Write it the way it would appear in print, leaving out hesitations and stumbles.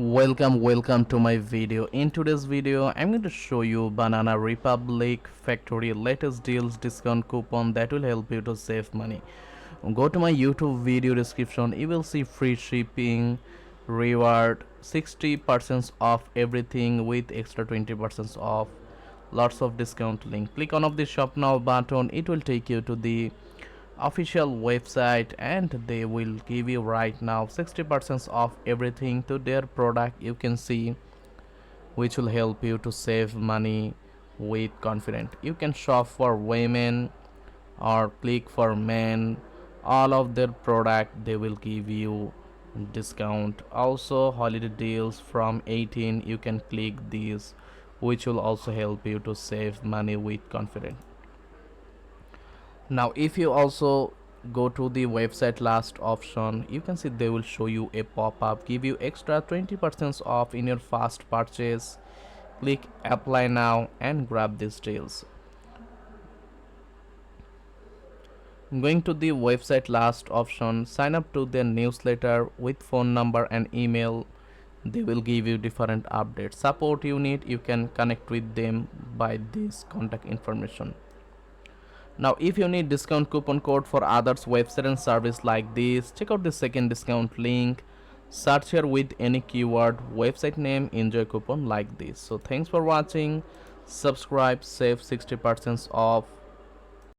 Welcome to my video. In today's video I'm going to show you Banana Republic factory latest deals discount coupon that will help you to save money. Go to my YouTube video description, you will see free shipping, reward, 60% off everything with extra 20% off, lots of discount link. Click on of the shop now button, it will take you to the official website and they will give you right now 60% off everything to their product. You can see which will help you to save money with confidence. You can shop for women or click for men. All of their product they will give you discount. Also holiday deals from 18, you can click these which will also help you to save money with confidence. Now if you also go to the website last option, you can see they will show you a pop-up give you extra 20% off in your fast purchase. Click apply now and grab these deals. Going to the website last option, sign up to their newsletter with phone number and email. They will give you different updates. Support you need, you can connect with them by this contact information. Now if you need discount coupon code for others website and service like this, check out the second discount link. Search here with any keyword, website name, enjoy coupon like this. So thanks for watching. Subscribe, save 60% off.